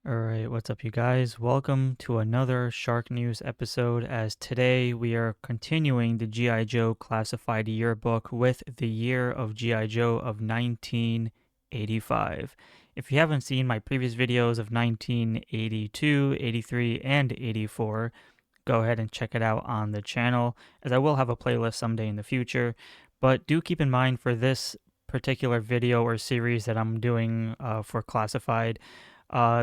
Alright, what's up you guys? Welcome to another SHARKNEWZ episode, as today we are continuing the G.I. Joe Classified yearbook with the year of G.I. Joe of 1985. If you haven't seen my previous videos of 1982, 83, and 84, go ahead and check it out on the channel, as I will have a playlist someday in the future. But do keep in mind for this particular video or series that I'm doing for Classified,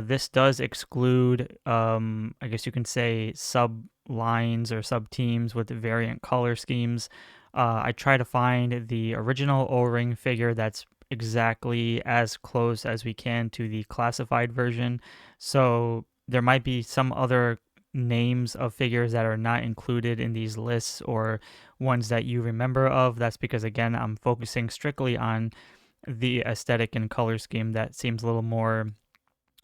this does exclude, I guess you can say, sub lines or sub teams with variant color schemes. I try to find the original O-ring figure that's exactly as close as we can to the classified version. So there might be some other names of figures that are not included in these lists or ones that you remember of. That's because, again, I'm focusing strictly on the aesthetic and color scheme that seems a little more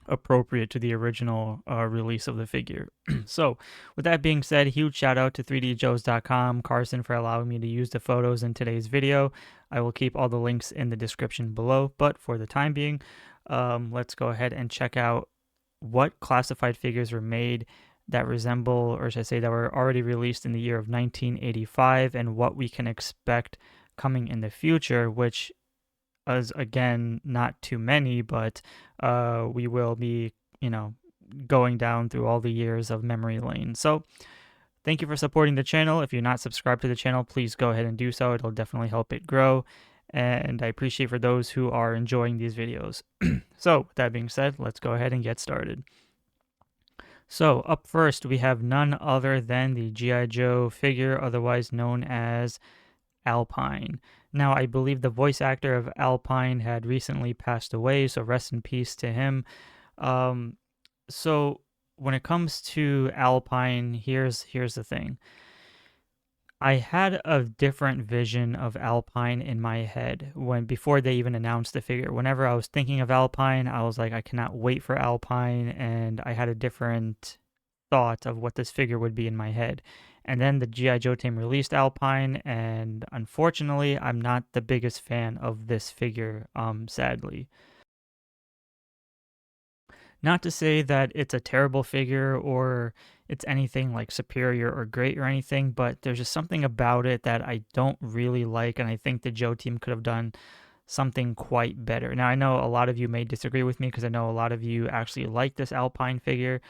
appropriate to the original release of the figure. So, with that being said, huge shout out to 3djoes.com, Carson, for allowing me to use the photos in today's video. I will keep all the links in the description below, but for the time being, let's go ahead and check out what classified figures were made that resemble, or should I say, that were already released in the year of 1985, and what we can expect coming in the future, which is, again, not too many, but we will be, going down through all the years of memory lane. So thank you for supporting the channel. If you're not subscribed to the channel, please go ahead and do so. It'll definitely help it grow, and I appreciate for those who are enjoying these videos. So with that being said, let's go ahead and get started. So up first, we have none other than the G.I. Joe figure, otherwise known as Alpine. Now, I believe the voice actor of Alpine had recently passed away, so rest in peace to him. So when it comes to Alpine, here's the thing. I had a different vision of Alpine in my head before they even announced the figure. Whenever I was thinking of Alpine, I was like, I cannot wait for Alpine, and I had a different thought of what this figure would be in my head. And then the G.I. Joe team released Alpine, and unfortunately, I'm not the biggest fan of this figure, sadly. Not to say that it's a terrible figure or it's anything like superior or great or anything, but there's just something about it that I don't really like, and I think the Joe team could have done something quite better. Now, I know a lot of you may disagree with me because I know a lot of you actually like this Alpine figure,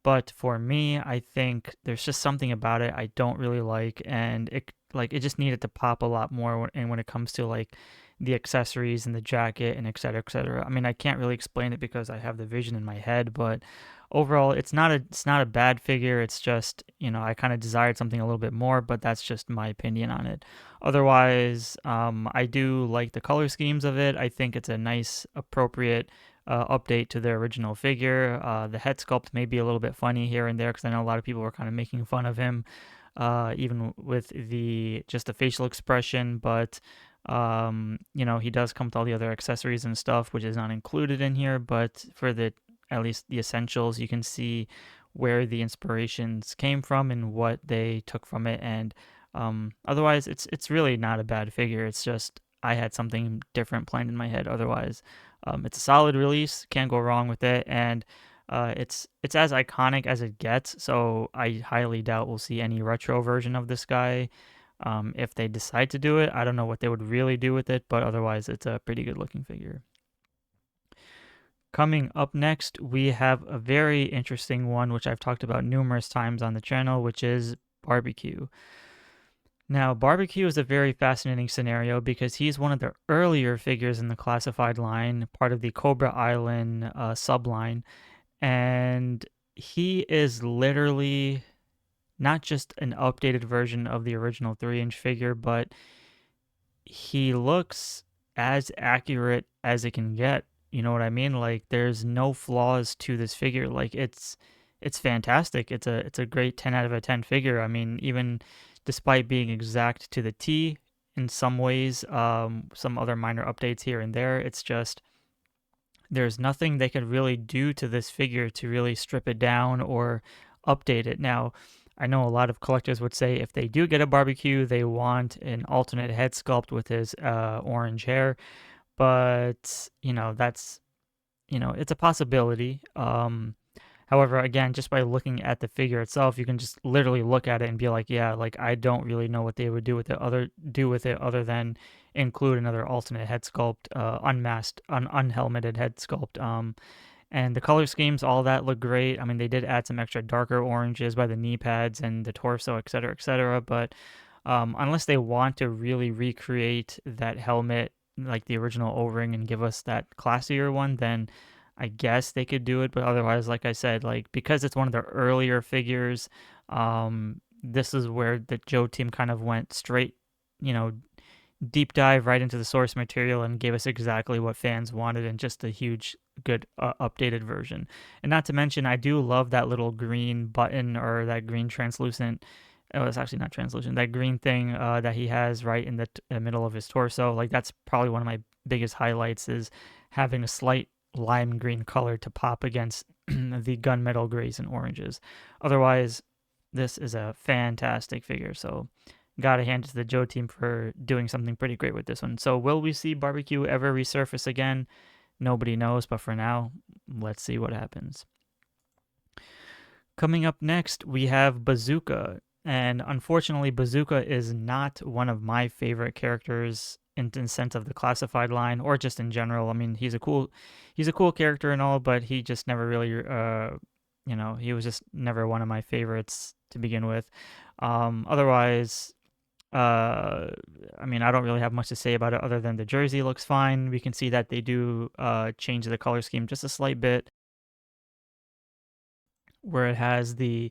but for me, I think there's just something about it I don't really like, and it just needed to pop a lot more when it comes to like the accessories and the jacket and et cetera, et cetera. I mean, I can't really explain it because I have the vision in my head, but overall, it's not a bad figure. It's just, I kind of desired something a little bit more, but that's just my opinion on it. Otherwise, I do like the color schemes of it. I think it's a nice, appropriate update to the original figure. The head sculpt may be a little bit funny here and there because I know a lot of people were kind of making fun of him, even with just the facial expression, but he does come with all the other accessories and stuff, which is not included in here, but for at least the essentials, you can see where the inspirations came from and what they took from it. And otherwise, it's really not a bad figure. It's just I had something different planned in my head. Otherwise, it's a solid release. Can't go wrong with it, and it's as iconic as it gets. So I highly doubt we'll see any retro version of this guy. If they decide to do it, I don't know what they would really do with it, but otherwise, it's a pretty good looking figure. Coming up next, we have a very interesting one, which I've talked about numerous times on the channel, which is Barbecue. Now, Barbecue is a very fascinating scenario because he's one of the earlier figures in the classified line, part of the Cobra Island subline, and he is literally not just an updated version of the original 3-inch figure, but he looks as accurate as it can get. You know what I mean? Like, there's no flaws to this figure. Like, it's fantastic. It's a great 10 out of a 10 figure. I mean, even despite being exact to the T in some ways, some other minor updates here and there, it's just there's nothing they could really do to this figure to really strip it down or update it. Now, I know a lot of collectors would say if they do get a Barbecue, they want an alternate head sculpt with his orange hair. But, that's it's a possibility. However, again, just by looking at the figure itself, you can just literally look at it and be like, yeah, like I don't really know what they would do with it other than include another alternate head sculpt, unmasked, unhelmeted head sculpt. And the color schemes, all that look great. I mean, they did add some extra darker oranges by the knee pads and the torso, et cetera. But unless they want to really recreate that helmet like the original O-ring and give us that classier one, then I guess they could do it. But otherwise, like I said, like because it's one of the earlier figures, this is where the Joe team kind of went straight, you know, deep dive right into the source material and gave us exactly what fans wanted and just a huge good updated version. And not to mention, I do love that little green button or that green translucent, oh, it's actually not translucent, that green thing that he has right in the middle of his torso. Like that's probably one of my biggest highlights, is having a slight lime green color to pop against the gunmetal grays and oranges. Otherwise, this is a fantastic figure. So gotta hand it to the Joe team for doing something pretty great with this one. So will we see Barbecue ever resurface again? Nobody knows, but for now, let's see what happens. Coming up next, we have Bazooka. And unfortunately, Bazooka is not one of my favorite characters in the sense of the classified line, or just in general. I mean, he's a cool character and all, but he just never really, he was just never one of my favorites to begin with. Otherwise, I mean, I don't really have much to say about it other than the jersey looks fine. We can see that they do change the color scheme just a slight bit, where it has the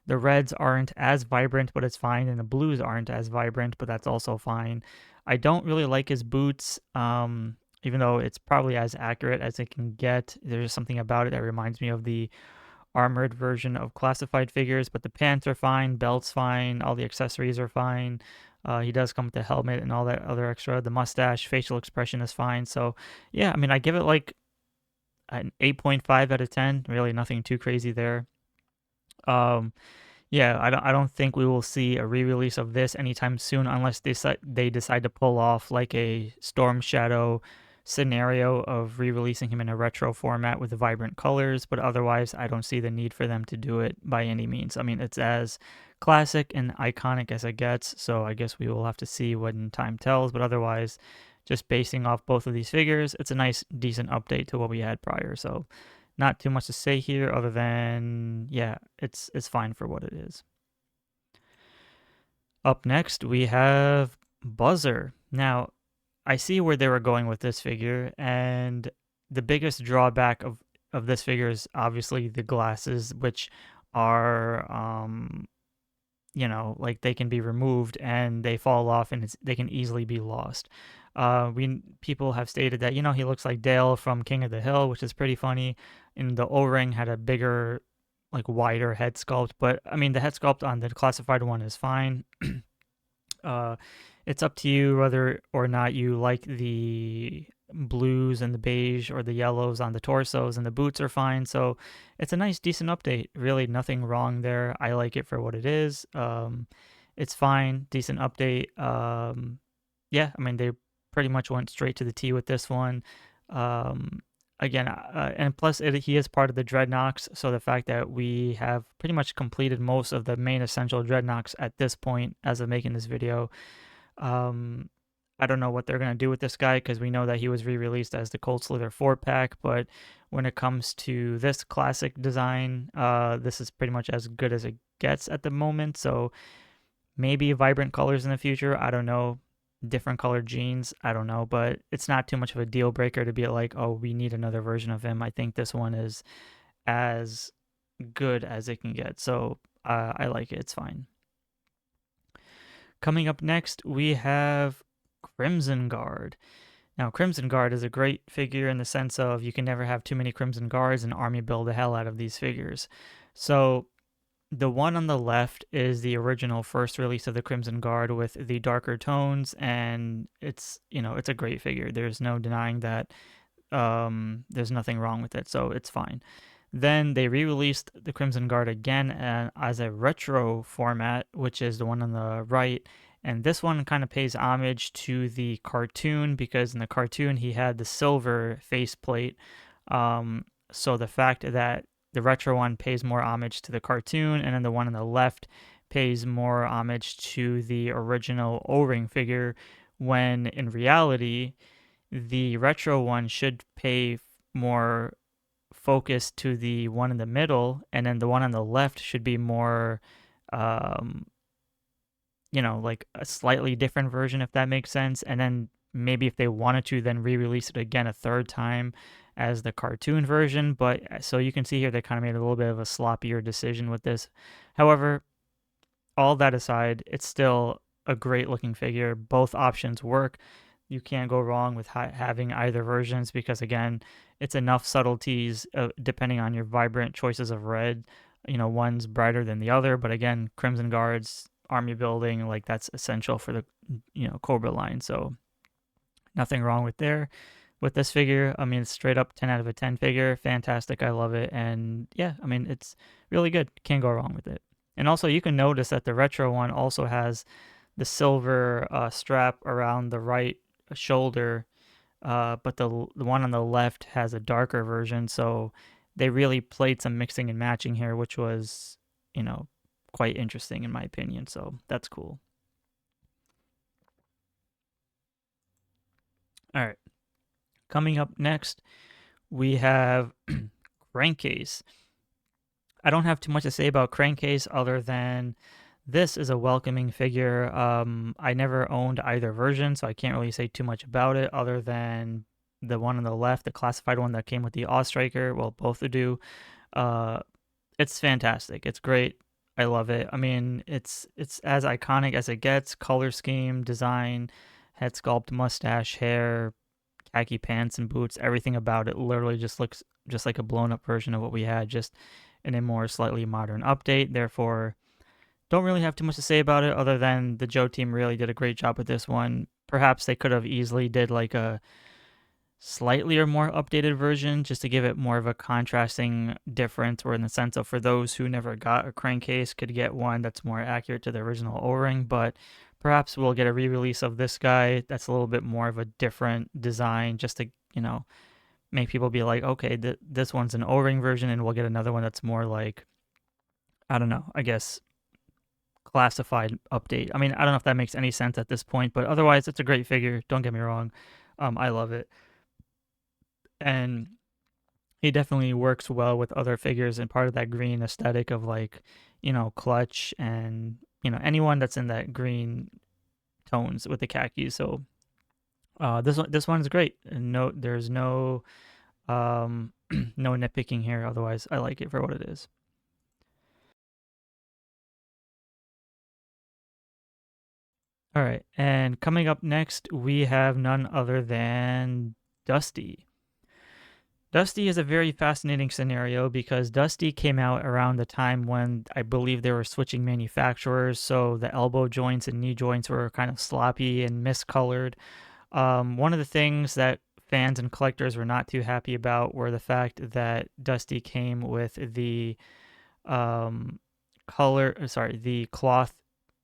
reds aren't as vibrant, but it's fine, and the blues aren't as vibrant, but that's also fine. I don't really like his boots, even though it's probably as accurate as it can get. There's something about it that reminds me of the armored version of classified figures, but the pants are fine, belt's fine, all the accessories are fine. He does come with the helmet and all that other extra. The mustache, facial expression is fine. So yeah, I mean, I give it like an 8.5 out of 10. Really nothing too crazy there. Yeah, I don't think we will see a re-release of this anytime soon unless they decide to pull off like a Storm Shadow scenario of re-releasing him in a retro format with vibrant colors, but otherwise I don't see the need for them to do it by any means. I mean, it's as classic and iconic as it gets, so I guess we will have to see when time tells, but otherwise, just basing off both of these figures, it's a nice, decent update to what we had prior, so not too much to say here other than, yeah, it's fine for what it is. Up next, we have Buzzer. Now, I see where they were going with this figure, and the biggest drawback of this figure is obviously the glasses, which are, like they can be removed and they fall off and they can easily be lost. People have stated that, he looks like Dale from King of the Hill, which is pretty funny. And the O-ring had a bigger, like wider head sculpt, but I mean the head sculpt on the classified one is fine. It's up to you whether or not you like the blues and the beige or the yellows on the torsos, and the boots are fine. So it's a nice, decent update. Really nothing wrong there. I like it for what it is. It's fine, decent update. Yeah, I mean, they pretty much went straight to the T with this one. Again, and plus he is part of the Dreadnoks, so the fact that we have pretty much completed most of the main essential Dreadnoks at this point as of making this video. I don't know what they're going to do with this guy, because we know that he was re-released as the Cold Slither 4-pack, but when it comes to this classic design, this is pretty much as good as it gets at the moment, so maybe vibrant colors in the future, I don't know. Different colored jeans, I don't know, but it's not too much of a deal breaker to be like, oh, we need another version of him. I think this one is as good as it can get, so I like it. It's fine. Coming up next, we have Crimson Guard. Now, Crimson Guard is a great figure in the sense of you can never have too many Crimson Guards, and army build the hell out of these figures. So the one on the left is the original first release of the Crimson Guard with the darker tones, and it's a great figure. There's no denying that. There's nothing wrong with it, so it's fine. Then they re-released the Crimson Guard again as a retro format, which is the one on the right, and this one kind of pays homage to the cartoon, because in the cartoon he had the silver faceplate, So the fact that the retro one pays more homage to the cartoon, and then the one on the left pays more homage to the original O-ring figure, when in reality, the retro one should pay more focus to the one in the middle, and then the one on the left should be more, um, like a slightly different version, if that makes sense. And then maybe if they wanted to, then re-release it again a third time as the cartoon version. But so you can see here, they kind of made a little bit of a sloppier decision with this. However, all that aside, it's still a great looking figure. Both options work. You can't go wrong with having either versions, because again, it's enough subtleties depending on your vibrant choices of red. One's brighter than the other, but again, Crimson Guards, army building, like that's essential for the Cobra line. So nothing wrong with this figure. I mean, it's straight up 10 out of a 10 figure. Fantastic. I love it. And yeah, I mean, it's really good. Can't go wrong with it. And also, you can notice that the retro one also has the silver strap around the right shoulder, but the one on the left has a darker version. So they really played some mixing and matching here, which was, quite interesting in my opinion. So that's cool. All right. Coming up next, we have Crankcase. I don't have too much to say about Crankcase other than this is a welcoming figure. I never owned either version, so I can't really say too much about it other than the one on the left, the classified one that came with the Striker. Well, both do. It's fantastic. It's great. I love it. I mean, it's as iconic as it gets. Color scheme, design, head sculpt, mustache, hair, khaki pants and boots. Everything about it literally just looks just like a blown up version of what we had, just in a more slightly modern update. Therefore, don't really have too much to say about it other than the Joe team really did a great job with this one. Perhaps they could have easily did like a slightly or more updated version just to give it more of a contrasting difference, or in the sense of for those who never got a Crankcase could get one that's more accurate to the original O-ring. But perhaps we'll get a re-release of this guy that's a little bit more of a different design, just to make people be like, okay, this one's an O-ring version, and we'll get another one that's more like, I don't know, I guess classified update. I mean, I don't know if that makes any sense at this point, but otherwise it's a great figure, don't get me wrong. I love it. And he definitely works well with other figures and part of that green aesthetic of like, Clutch and, anyone that's in that green tones with the khakis. So this one's great. And there's no no nitpicking here. Otherwise, I like it for what it is. All right, and coming up next, we have none other than Dusty. Dusty is a very fascinating scenario because Dusty came out around the time when I believe they were switching manufacturers, so the elbow joints and knee joints were kind of sloppy and miscolored. One of the things that fans and collectors were not too happy about were the fact that Dusty came with the the cloth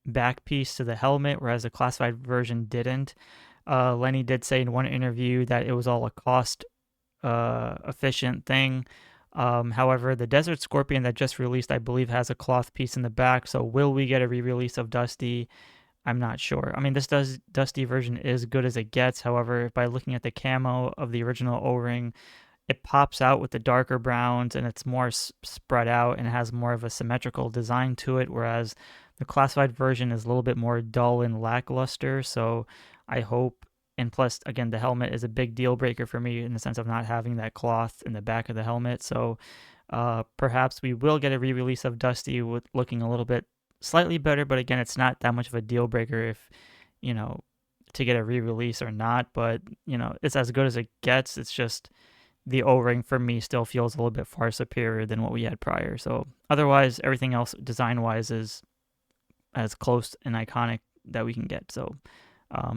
back piece to the helmet, whereas the classified version didn't. Lenny did say in one interview that it was all a cost efficient thing. However, the Desert Scorpion that just released, I believe, has a cloth piece in the back. So will we get a re-release of Dusty? I'm not sure. I mean, this Dusty version is good as it gets. However, by looking at the camo of the original O-ring, it pops out with the darker browns and it's more spread out and has more of a symmetrical design to it, whereas the classified version is a little bit more dull and lackluster. So I hope, and plus, again, the helmet is a big deal breaker for me in the sense of not having that cloth in the back of the helmet. So perhaps we will get a re-release of Dusty with looking a little bit slightly better, but again, it's not that much of a deal breaker if, to get a re-release or not. But, it's as good as it gets. It's just the O-ring for me still feels a little bit far superior than what we had prior. So otherwise, everything else design-wise is as close and iconic that we can get. So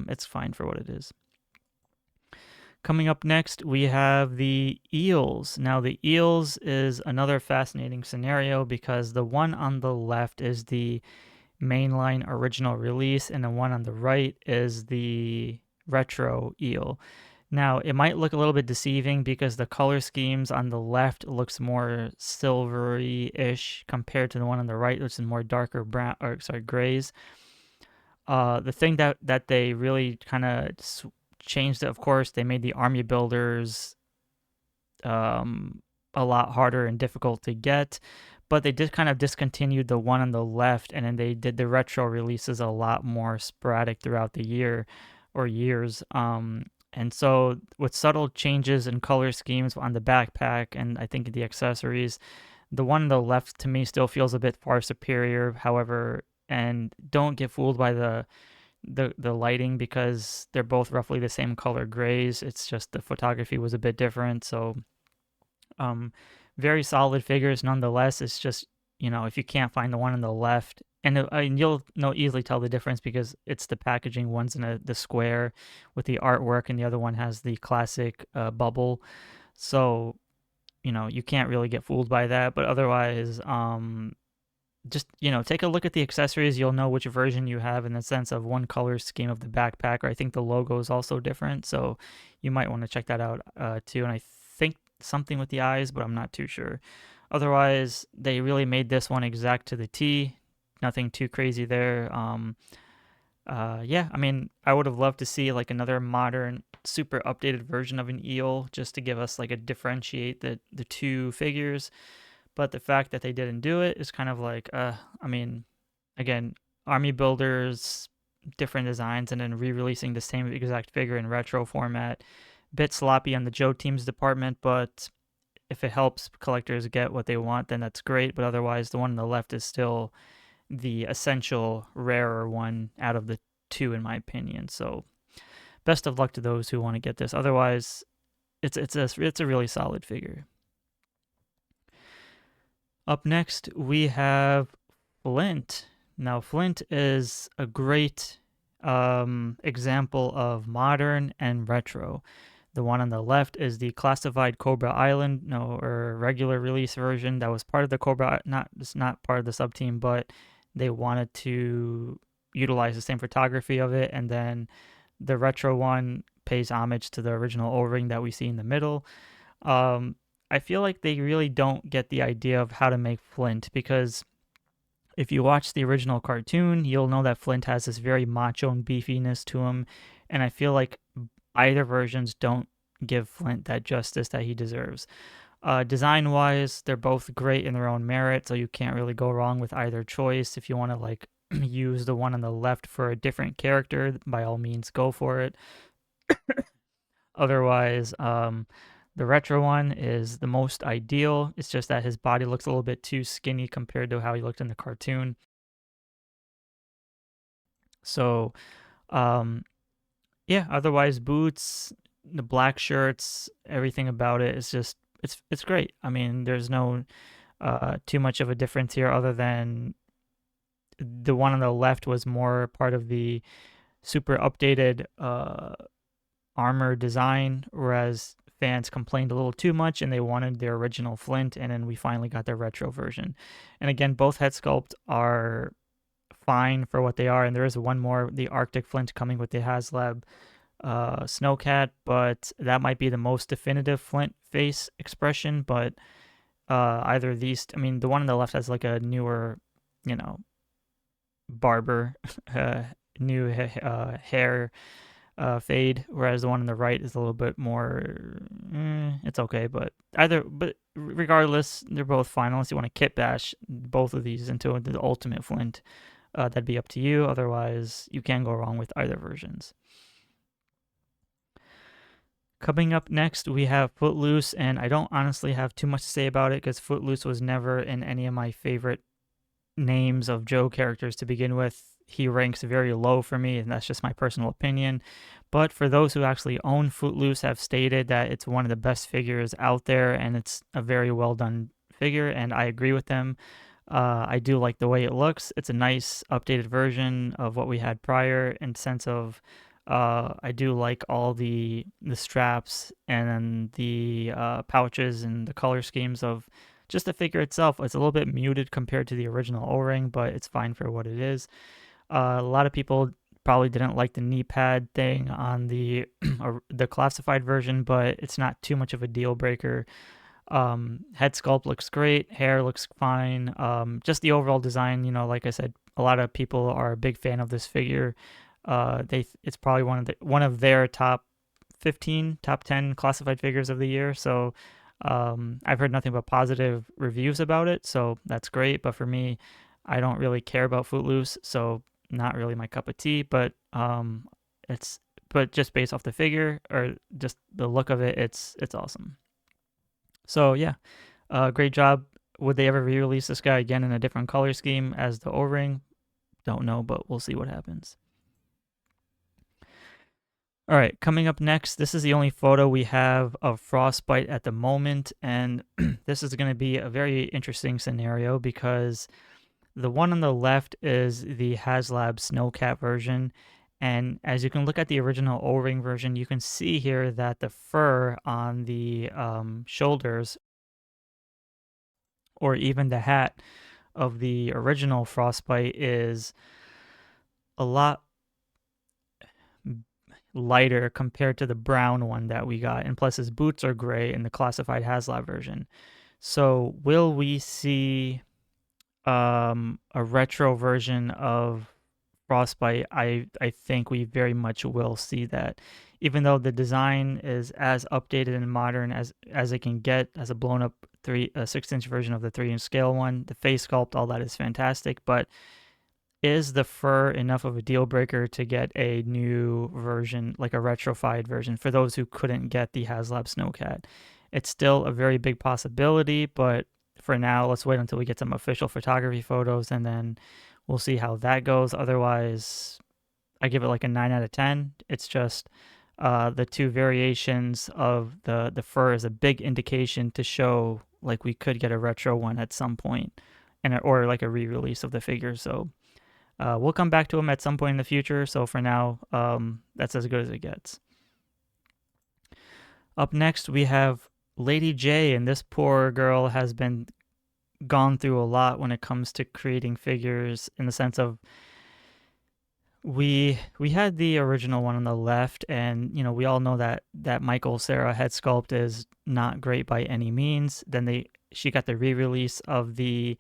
it's fine for what it is. Coming up next, we have the Eels. Now, the Eels is another fascinating scenario because the one on the left is the mainline original release, and the one on the right is the retro Eel. Now, it might look a little bit deceiving because the color schemes on the left looks more silvery-ish compared to the one on the right, which is more darker brown, or sorry, grays. The thing that they really kind of changed it, of course, they made the army builders a lot harder and difficult to get, but they did kind of discontinued the one on the left, and then they did the retro releases a lot more sporadic throughout the year or years. And so with subtle changes in color schemes on the backpack and I think the accessories, the one on the left to me still feels a bit far superior. However, and don't get fooled by the lighting because they're both roughly the same color grays. It's just the photography was a bit different. So um, very solid figures nonetheless. It's just, if you can't find the one on the left, and you'll easily tell the difference because it's the packaging. One's in the square with the artwork, and the other one has the classic bubble. So, you can't really get fooled by that. But otherwise, just take a look at the accessories. You'll know which version you have in the sense of one color scheme of the backpack. Or I think the logo is also different, so you might want to check that out too. And I think something with the eyes, but I'm not too sure. Otherwise, they really made this one exact to the T. Nothing too crazy there. Yeah, I mean, I would have loved to see like another modern, super updated version of an eel just to give us like a differentiate the two figures. But the fact that they didn't do it is kind of like, I mean, again, army builders, different designs, and then re-releasing the same exact figure in retro format. Bit sloppy on the Joe Team's department, but if it helps collectors get what they want, then that's great. But otherwise, the one on the left is still the essential rarer one out of the two, in my opinion. So best of luck to those who want to get this. Otherwise, it's a really solid figure. Up next, we have Flint. Now, Flint is a great example of modern and retro. The one on the left is the classified Cobra Island, or regular release version that was part of the Cobra, it's not part of the sub team, but they wanted to utilize the same photography of it. And then the retro one pays homage to the original O-ring that we see in the middle. I feel like they really don't get the idea of how to make Flint because if you watch the original cartoon, you'll know that Flint has this very macho and beefiness to him. And I feel like either versions don't give Flint that justice that he deserves. Design-wise, they're both great in their own merit, so you can't really go wrong with either choice. If you want to like use the one on the left for a different character, by all means, go for it. Otherwise, the retro one is the most ideal. It's just that his body looks a little bit too skinny compared to how he looked in the cartoon. So, yeah, otherwise boots, the black shirts, everything about it is just it's great. I mean, there's no too much of a difference here other than the one on the left was more part of the super updated armor design, whereas fans complained a little too much and they wanted their original Flint, and then we finally got their retro version. And again, both head sculpt are fine for what they are, and there is one more, the Arctic Flint, coming with the Haslab Snowcat, but that might be the most definitive Flint face expression. But either of these, I mean, the one on the left has like a newer, barber, new hair fade, whereas the one on the right is a little bit more, it's okay, but regardless, they're both fine. Unless you want to kit bash both of these into the ultimate Flint, that'd be up to you. Otherwise, you can't go wrong with either versions. Coming up next, we have Footloose, and I don't honestly have too much to say about it because Footloose was never in any of my favorite names of Joe characters to begin with. He ranks very low for me, and that's just my personal opinion. But for those who actually own Footloose, have stated that it's one of the best figures out there, and it's a very well done figure, and I agree with them. I do like the way it looks. It's a nice updated version of what we had prior in sense of I do like all the straps and then the pouches and the color schemes of just the figure itself. It's a little bit muted compared to the original O-ring, but it's fine for what it is. A lot of people probably didn't like the knee pad thing on the the classified version, but it's not too much of a deal breaker. Head sculpt looks great, hair looks fine. Just the overall design, you know, like I said, a lot of people are a big fan of this figure. It's probably one of their top 15, top 10 classified figures of the year. So I've heard nothing but positive reviews about it, so that's great. But for me, I don't really care about Footloose, so not really my cup of tea. But it's but just based off the figure or just the look of it, it's awesome. So yeah, great job. Would they ever re-release this guy again in a different color scheme as the O-ring? Don't know, but we'll see what happens. All right, coming up next, this is the only photo we have of Frostbite at the moment, and this is going to be a very interesting scenario because the one on the left is the Haslab Snowcat version, and as you can look at the original O-ring version, you can see here that the fur on the shoulders or even the hat of the original Frostbite is a lot lighter compared to the brown one that we got, and plus his boots are gray in the classified Haslab version. So will we see a retro version of Frostbite? I think we very much will see that, even though the design is as updated and modern as it can get, as a blown up 6-inch version of the 3-inch scale one. The face sculpt, all that is fantastic, but is the fur enough of a deal breaker to get a new version, like a retrofied version, for those who couldn't get the Haslab Snowcat? It's still a very big possibility, but for now, let's wait until we get some official photography photos, and then we'll see how that goes. Otherwise, I give it like a 9 out of 10. It's just the two variations of the fur is a big indication to show like we could get a retro one at some point, or like a re-release of the figure. So we'll come back to them at some point in the future. So for now, that's as good as it gets. Up next, we have Lady Jaye, and this poor girl has been gone through a lot when it comes to creating figures, in the sense of we had the original one on the left, and you know, we all know that Michael Cera head sculpt is not great by any means. Then she got the re-release of the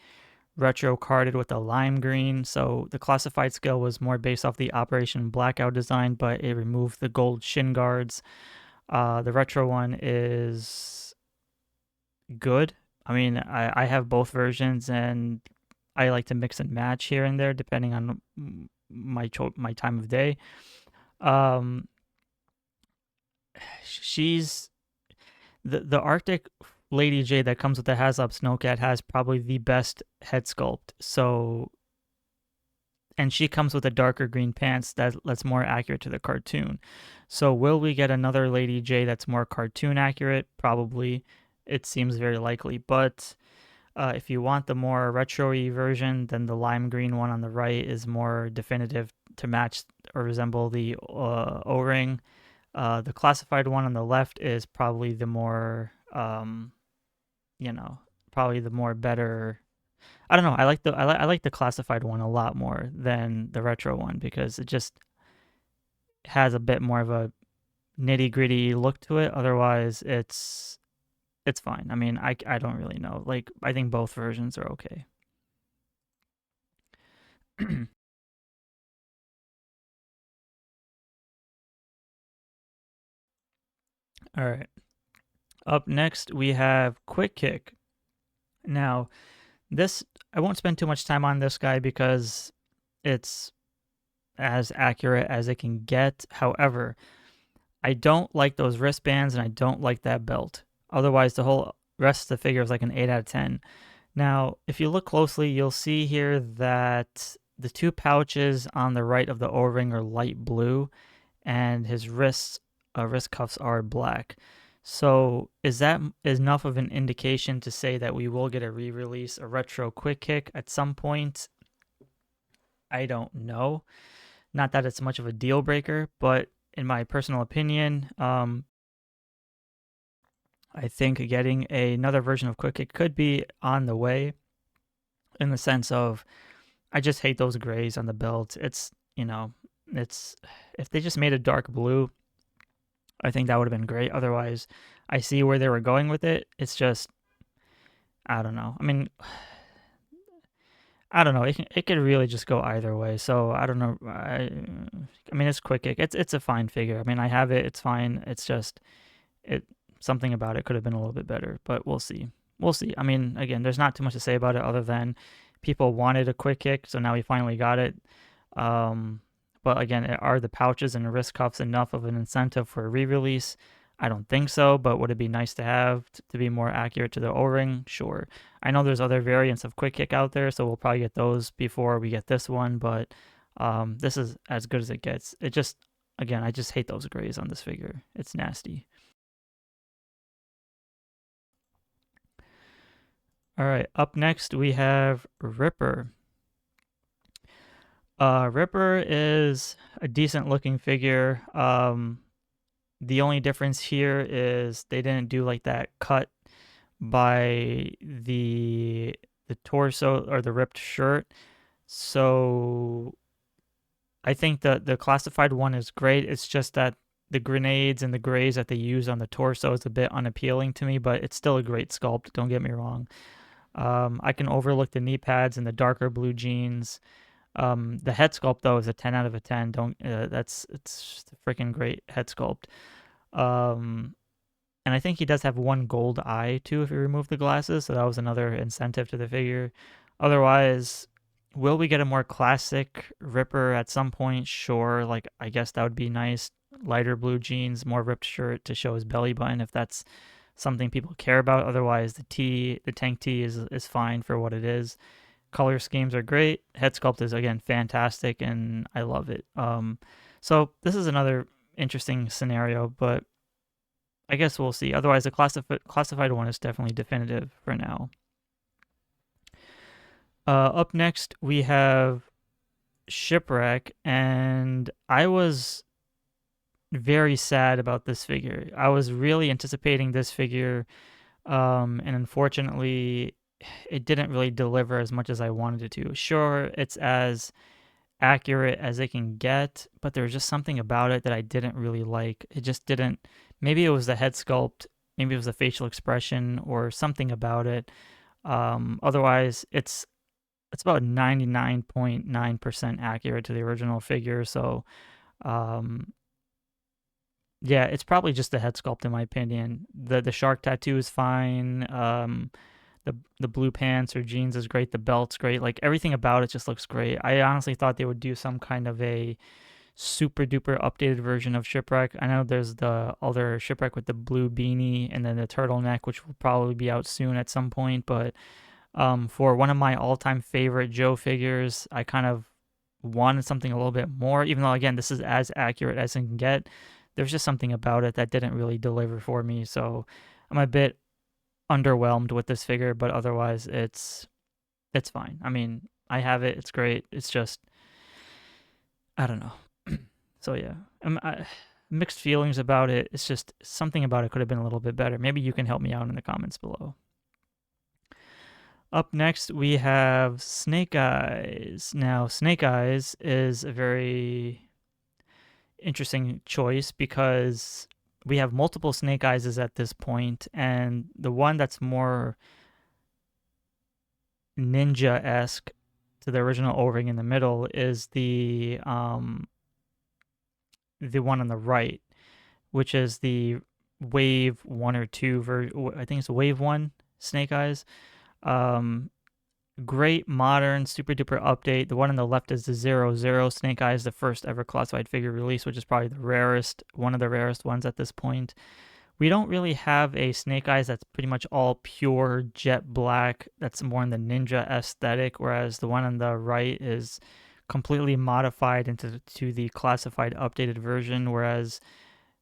retro carded with the lime green, so the classified scale was more based off the Operation Blackout design, but it removed the gold shin guards. The retro one is good. I mean, I have both versions, and I like to mix and match here and there depending on my time of day. She's the Arctic Lady Jaye that comes with the Haslab Snowcat has probably the best head sculpt. So, and she comes with a darker green pants that's more accurate to the cartoon. So will we get another Lady Jaye that's more cartoon accurate? Probably. It seems very likely. But if you want the more retro-y version, then the lime green one on the right is more definitive to match or resemble the O-ring. The classified one on the left is probably the more probably the more better. I don't know. I like the classified one a lot more than the retro one because it just has a bit more of a nitty gritty look to it. Otherwise, it's fine. I mean, I don't really know. Like, I think both versions are okay. All right. Up next, we have Quick Kick. Now, this, I won't spend too much time on this guy because it's as accurate as it can get. However, I don't like those wristbands and I don't like that belt. Otherwise, the whole rest of the figure is like an 8 out of 10. Now, if you look closely, you'll see here that the two pouches on the right of the O-ring are light blue, and his wrist cuffs are black. So is that enough of an indication to say that we will get a re-release, a retro Quick Kick at some point? I don't know. Not that it's much of a deal breaker, but in my personal opinion, I think getting another version of Quick Kick could be on the way, in the sense of I just hate those grays on the belt. It's, It's if they just made a dark blue, I think that would have been great. Otherwise, I see where they were going with it. It's just I don't know. I don't know. It could really just go either way. So I don't know. I mean, it's quick kick. It's a fine figure. I mean, I have it. It's fine. It's just it something about it could have been a little bit better, but we'll see. We'll see. I mean, again, there's not too much to say about it other than people wanted a quick kick, so now we finally got it. Um, but again, are the pouches and the wrist cuffs enough of an incentive for a re-release? I don't think so, but would it be nice to have to be more accurate to the O-ring? Sure. I know there's other variants of quick kick out there, so we'll probably get those before we get this one, but this is as good as it gets. It just, again, I just hate those grays on this figure. It's nasty. All right, up next we have Ripper. Ripper is a decent looking figure. The only difference here is they didn't do like that cut by the torso or the ripped shirt. So I think the classified one is great. It's just that the grenades and the grays that they use on the torso is a bit unappealing to me, but it's still a great sculpt. Don't get me wrong. I can overlook the knee pads and the darker blue jeans. The head sculpt though is a 10 out of a 10. Don't it's a freaking great head sculpt. Um, and I think he does have one gold eye too if you remove the glasses, so that was another incentive to the figure. Otherwise, will we get a more classic Ripper at some point? Sure, like I guess that would be nice. Lighter blue jeans, more ripped shirt to show his belly button if that's something people care about. Otherwise, the tank tee is fine for what it is. Color schemes are great. Head sculpt is again fantastic, and I love it. So this is another interesting scenario, but I guess we'll see. Otherwise, the classified one is definitely definitive for now. Up next, we have Shipwreck, and I was very sad about this figure. I was really anticipating this figure, and unfortunately, it didn't really deliver as much as I wanted it to. Sure, it's as accurate as it can get, but there was just something about it that I didn't really like. It just didn't. Maybe it was the head sculpt, maybe it was the facial expression, or something about it. Otherwise, it's about 99.9% accurate to the original figure. So, um, yeah, it's probably just the head sculpt in my opinion. The shark tattoo is fine. The blue pants or jeans is great. The belt's great. Like everything about it just looks great. I honestly thought they would do some kind of a super duper updated version of Shipwreck. I know there's the other Shipwreck with the blue beanie and then the turtleneck, which will probably be out soon at some point. But for one of my all-time favorite Joe figures, I kind of wanted something a little bit more. Even though again, this is as accurate as it can get. There's just something about it that didn't really deliver for me. So I'm a bit underwhelmed with this figure, but otherwise it's fine. I mean, I have it. It's great. It's just I don't know. So yeah, mixed feelings about it. It's just something about it could have been a little bit better. Maybe you can help me out in the comments below. Up next, we have Snake Eyes. Now, Snake Eyes is a very interesting choice because we have multiple Snake Eyes at this point, and the one that's more ninja-esque to the original O-ring in the middle is the one on the right, which is the Wave 1 or 2 version. I think it's Wave 1 Snake Eyes. Great modern super duper update. The one on the left is the 00 Snake Eyes, the first ever classified figure release, which is probably the rarest, one of the rarest ones at this point. We don't really have a Snake Eyes that's pretty much all pure jet black. That's more in the ninja aesthetic, whereas the one on the right is completely modified into the classified updated version, whereas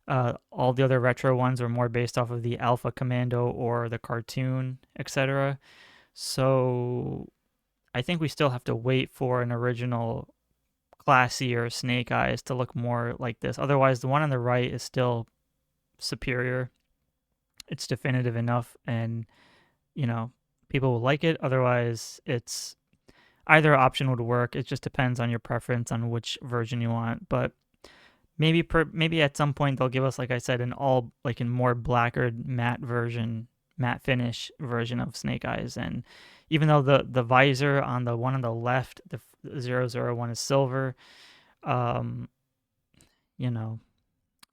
all the other retro ones are more based off of the Alpha Commando or the cartoon, etc. So I think we still have to wait for an original classier Snake Eyes to look more like this. Otherwise, the one on the right is still superior. It's definitive enough, and people will like it. Otherwise, it's either option would work. It just depends on your preference on which version you want. But maybe at some point they'll give us, like I said, an all like in more blackered matte finish version of Snake Eyes. And even though the visor on the one on the left, the 001 is silver, um, you know,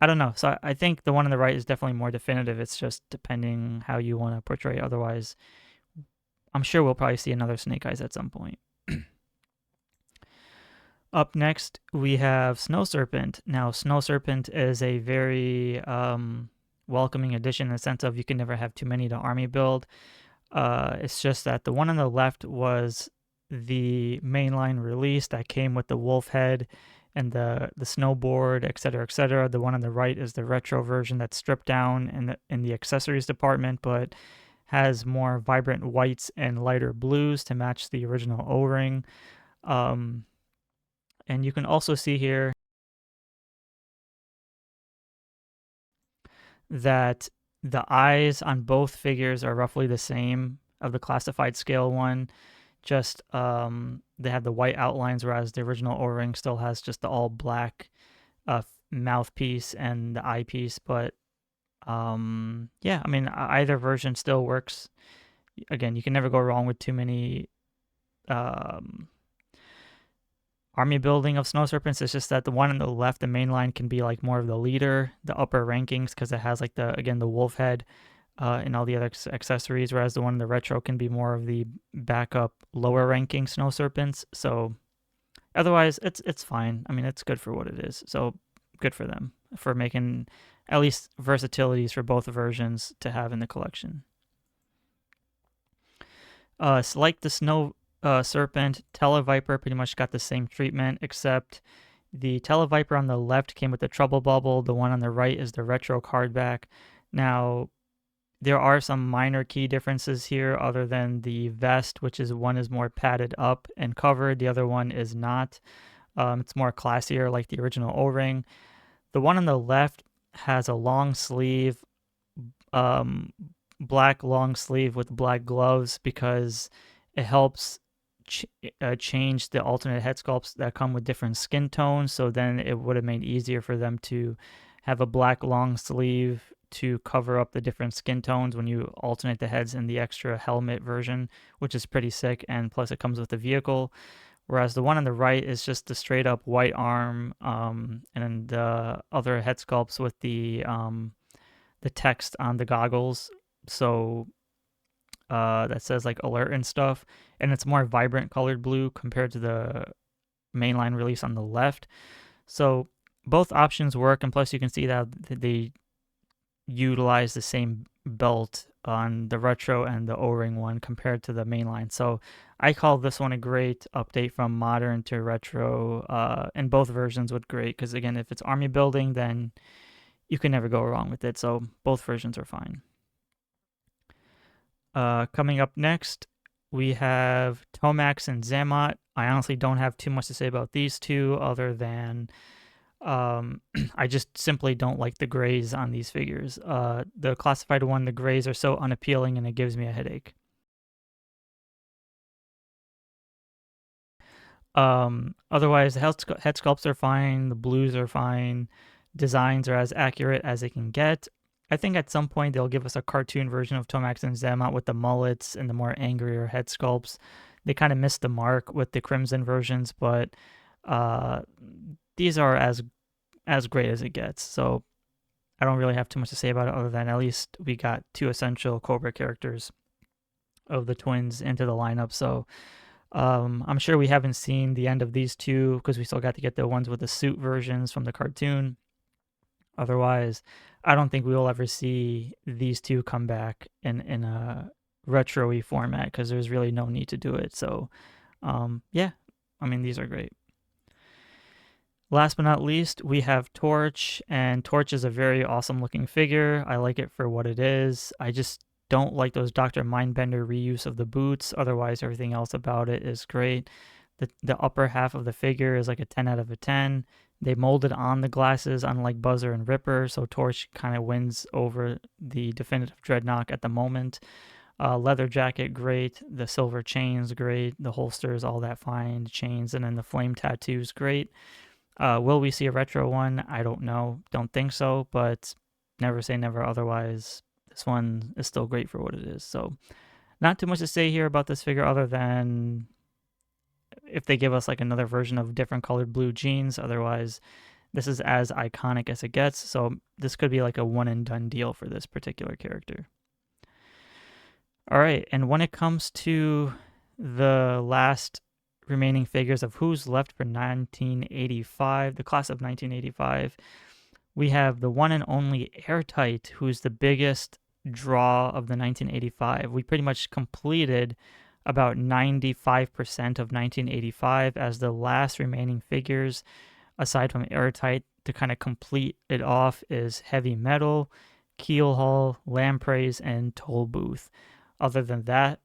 I don't know. So I think the one on the right is definitely more definitive. It's just depending how you want to portray it. Otherwise, I'm sure we'll probably see another Snake Eyes at some point. Up next, we have Snow Serpent. Now, Snow Serpent is a very welcoming addition in the sense of you can never have too many to army build. It's just that the one on the left was the mainline release that came with the wolf head and the snowboard, etc., etc. The one on the right is the retro version that's stripped down in the accessories department, but has more vibrant whites and lighter blues to match the original O-ring. And you can also see here that the eyes on both figures are roughly the same of the classified scale one. Just they have the white outlines, whereas the original O-ring still has just the all black mouthpiece and the eyepiece. But yeah, I mean, either version still works. Again, you can never go wrong with too many army building of Snow Serpents. It's just that the one on the left, the main line, can be like more of the leader, the upper rankings, because it has like the wolf head and all the other accessories, whereas the one in the retro can be more of the backup lower ranking Snow Serpents. So otherwise it's fine. I mean, it's good for what it is. So good for them for making at least versatilities for both versions to have in the collection. It's like the Snow Serpent, Tele-Viper pretty much got the same treatment, except the Tele-Viper on the left came with the Trouble Bubble. The one on the right is the retro card back. Now, there are some minor key differences here other than the vest, which is one is more padded up and covered. The other one is not. It's more classier like the original O-ring. The one on the left has a long sleeve, black long sleeve with black gloves because it helps change the alternate head sculpts that come with different skin tones. So then it would have made easier for them to have a black long sleeve to cover up the different skin tones when you alternate the heads in the extra helmet version, which is pretty sick. And plus it comes with the vehicle. Whereas the one on the right is just the straight up white arm, and then the other head sculpts with the text on the goggles. So that says like alert and stuff, and it's more vibrant colored blue compared to the mainline release on the left. So both options work, and plus you can see that they utilize the same belt on the retro and the O-ring one compared to the mainline. So I call this one a great update from modern to retro, and both versions would great because again, if it's army building, then you can never go wrong with it. So both versions are fine. Coming up next, we have Tomax and Xamot. I honestly don't have too much to say about these two other than I just simply don't like the grays on these figures. The classified one, the grays are so unappealing and it gives me a headache. Otherwise, the head sculpts are fine, the blues are fine, designs are as accurate as they can get. I think at some point they'll give us a cartoon version of Tomax and Xamot with the mullets and the more angrier head sculpts. They kind of missed the mark with the Crimson versions, but these are as great as it gets. So I don't really have too much to say about it other than at least we got two essential Cobra characters of the twins into the lineup. So I'm sure we haven't seen the end of these two because we still got to get the ones with the suit versions from the cartoon. Otherwise, I don't think we will ever see these two come back in a retro-y format because there's really no need to do it. So, yeah, I mean, these are great. Last but not least, we have Torch, and Torch is a very awesome looking figure. I like it for what it is. I just don't like those Dr. Mindbender reuse of the boots. Otherwise, everything else about it is great. The upper half of the figure is like a 10 out of a 10. They molded on the glasses, unlike Buzzer and Ripper, so Torch kind of wins over the definitive Dreadnought at the moment. Leather jacket, great. The silver chains, great. The holsters, all that fine. Chains, and then the flame tattoos, great. Will we see a retro one? I don't know. Don't think so, but never say never otherwise. This one is still great for what it is. So not too much to say here about this figure other than if they give us like another version of different colored blue jeans. Otherwise, this is as iconic as it gets. So this could be like a one and done deal for this particular character. All right, and when it comes to the last remaining figures of who's left for 1985, the class of 1985, we have the one and only Airtight, who's the biggest draw of the 1985. We pretty much completed about 95% of 1985 as the last remaining figures, aside from Airtight, to kind of complete it off is Heavy Metal, Keelhaul, Lampreys, and Toll Booth. Other than that,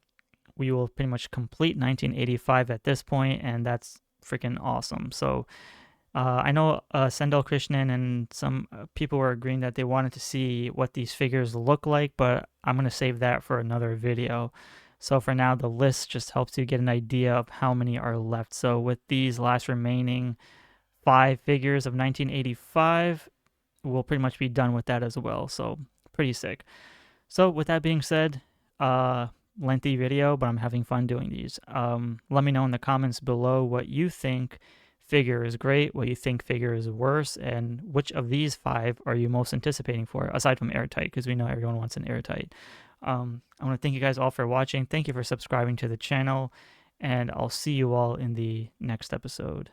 we will pretty much complete 1985 at this point, and that's freaking awesome. So I know Sendel Krishnan and some people were agreeing that they wanted to see what these figures look like, but I'm going to save that for another video. So for now, the list just helps you get an idea of how many are left. So with these last remaining 5 figures of 1985, we'll pretty much be done with that as well. So pretty sick. So with that being said, lengthy video, but I'm having fun doing these. Let me know in the comments below what you think figure is great, what you think figure is worse, and which of these 5 are you most anticipating for, aside from Airtight, because we know everyone wants an Airtight. I want to thank you guys all for watching. Thank you for subscribing to the channel, and I'll see you all in the next episode.